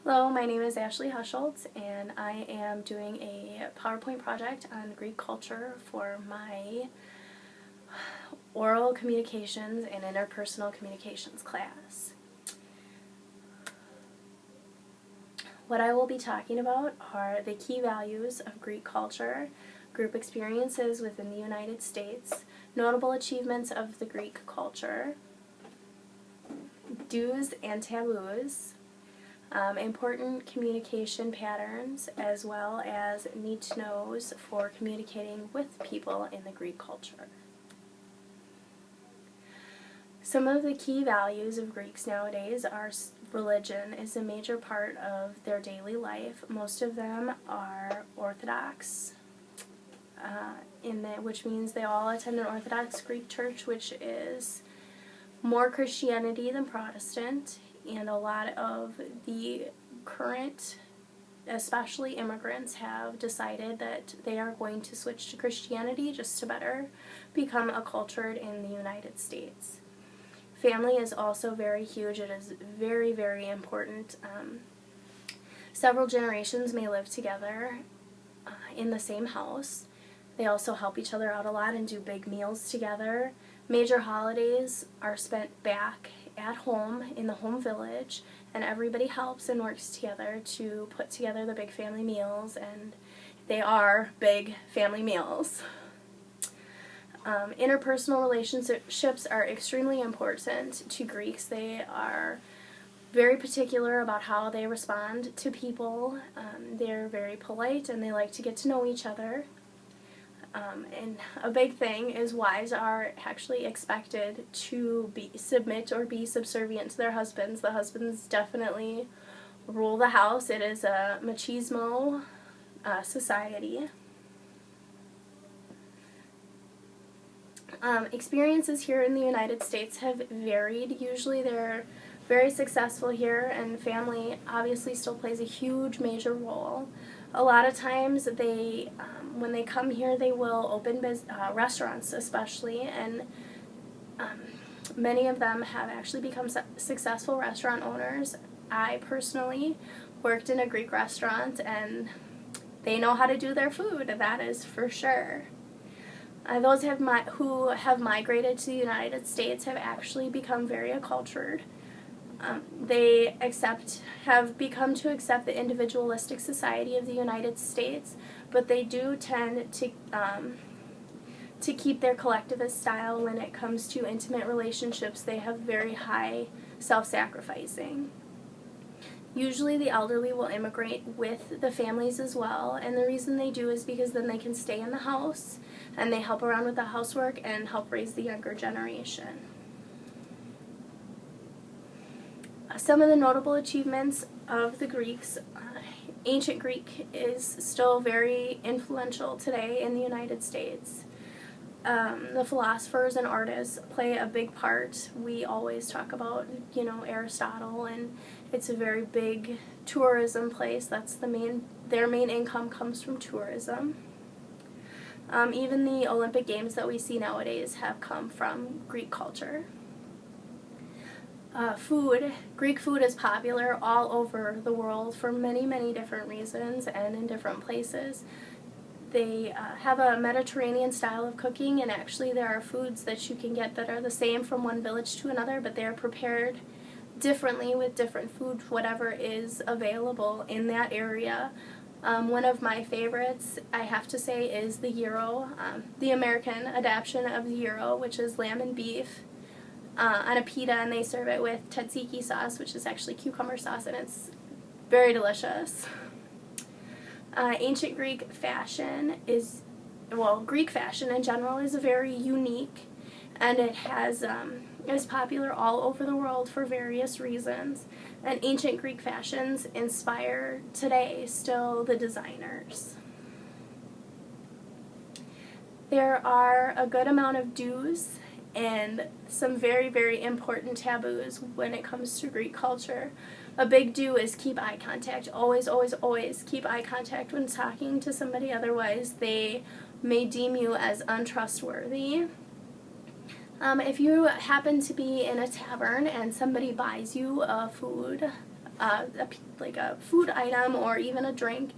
Hello, my name is Ashley Huscholtz, and I am doing a PowerPoint project on Greek culture for my oral communications and interpersonal communications class. What I will be talking about are the key values of Greek culture, group experiences within the United States, notable achievements of the Greek culture, do's and taboos, important communication patterns, as well as need-to-knows for communicating with people in the Greek culture. Some of the key values of Greeks nowadays are religion is a major part of their daily life. Most of them are Orthodox, which means they all attend an Orthodox Greek church, which is more Christianity than Protestant. And a lot of the current, especially immigrants, have decided that they are going to switch to Christianity just to better become acculturated in the United States. Family is also very huge. It is very, very important. Several generations may live together in the same house. They also help each other out a lot and do big meals together. Major holidays are spent back at home in the home village, and everybody helps and works together to put together the big family meals, and they are big family meals. Interpersonal relationships are extremely important to Greeks. They are very particular about how they respond to people. They're very polite, and they like to get to know each other. And a big thing is wives are actually expected to submit or be subservient to their husbands. The husbands definitely rule the house. It is a machismo society. Experiences here in the United States have varied. Usually they're very successful here, and family obviously still plays a huge major role. A lot of times they, when they come here, they will open restaurants especially, and many of them have actually become successful restaurant owners. I personally worked in a Greek restaurant, and they know how to do their food, that is for sure. Those who have migrated to the United States have actually become very acculturated. They have become to accept the individualistic society of the United States, but they do tend to keep their collectivist style when it comes to intimate relationships. They have very high self-sacrificing. Usually the elderly will immigrate with the families as well, and the reason they do is because then they can stay in the house and they help around with the housework and help raise the younger generation. Some of the notable achievements of the Greeks, ancient Greek is still very influential today in the United States. The philosophers and artists play a big part. We always talk about, Aristotle, and it's a very big tourism place. That's their main income comes from tourism. Even the Olympic Games that we see nowadays have come from Greek culture. Greek food is popular all over the world for many, many different reasons and in different places. They have a Mediterranean style of cooking, and actually there are foods that you can get that are the same from one village to another, but they are prepared differently with different food, whatever is available in that area. One of my favorites, I have to say, is the gyro, the American adaptation of the gyro, which is lamb and beef on a pita, and they serve it with tzatziki sauce, which is actually cucumber sauce, and it's very delicious. Ancient Greek fashion Greek fashion in general is very unique, and it is popular all over the world for various reasons. And ancient Greek fashions inspire today still the designers. There are a good amount of do's and some very, very important taboos when it comes to Greek culture. A big do is keep eye contact. Always, always, always keep eye contact when talking to somebody, otherwise they may deem you as untrustworthy. If you happen to be in a tavern and somebody buys you food, like a food item or even a drink,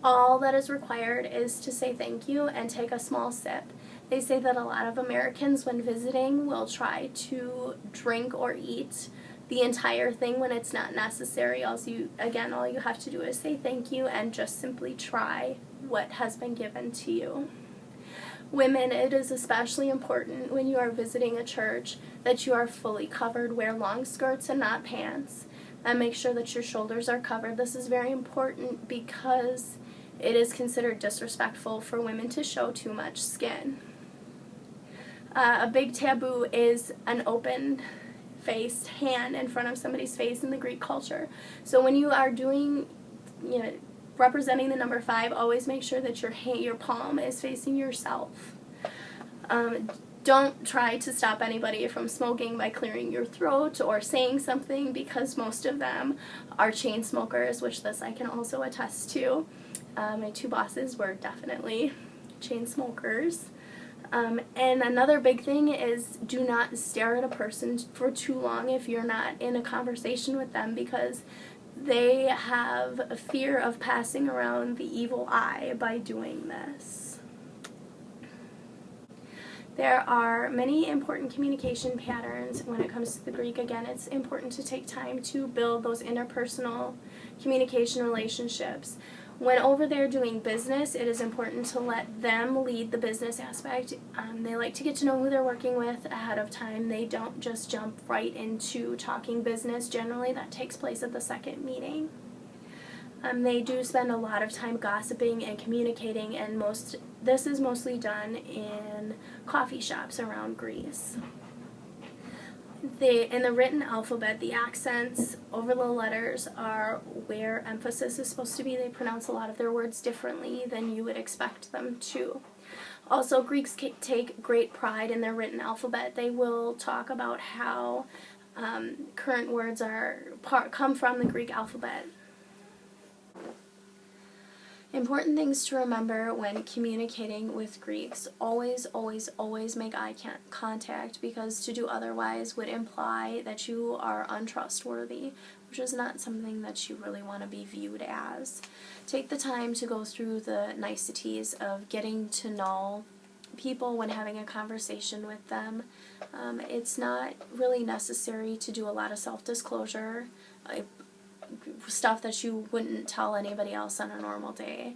all that is required is to say thank you and take a small sip. They say that a lot of Americans, when visiting, will try to drink or eat the entire thing when it's not necessary. All you have to do is say thank you and just simply try what has been given to you. Women, it is especially important when you are visiting a church that you are fully covered. Wear long skirts and not pants, and make sure that your shoulders are covered. This is very important because it is considered disrespectful for women to show too much skin. A big taboo is an open-faced hand in front of somebody's face in the Greek culture. So when you are representing the number 5, always make sure that your palm is facing yourself. Don't try to stop anybody from smoking by clearing your throat or saying something, because most of them are chain smokers, which this I can also attest to. My 2 bosses were definitely chain smokers. And another big thing is, do not stare at a person for too long if you're not in a conversation with them, because they have a fear of passing around the evil eye by doing this. There are many important communication patterns when it comes to the Greek. Again, it's important to take time to build those interpersonal communication relationships. When over there doing business, it is important to let them lead the business aspect. They like to get to know who they're working with ahead of time. They don't just jump right into talking business. Generally, that takes place at the second meeting. They do spend a lot of time gossiping and communicating, and this is mostly done in coffee shops around Greece. In the written alphabet, the accents over the letters are where emphasis is supposed to be. They pronounce a lot of their words differently than you would expect them to. Also, Greeks take great pride in their written alphabet. They will talk about how current words come from the Greek alphabet. Important things to remember when communicating with Greeks: always, always, always make eye contact, because to do otherwise would imply that you are untrustworthy, which is not something that you really want to be viewed as. Take the time to go through the niceties of getting to know people when having a conversation with them. It's not really necessary to do a lot of self-disclosure, stuff that you wouldn't tell anybody else on a normal day.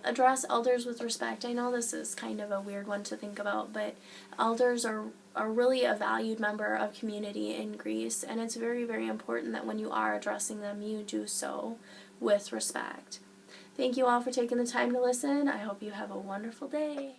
Address elders with respect. I know this is kind of a weird one to think about, but elders are really a valued member of community in Greece, and it's very, very important that when you are addressing them, you do so with respect. Thank you all for taking the time to listen. I hope you have a wonderful day.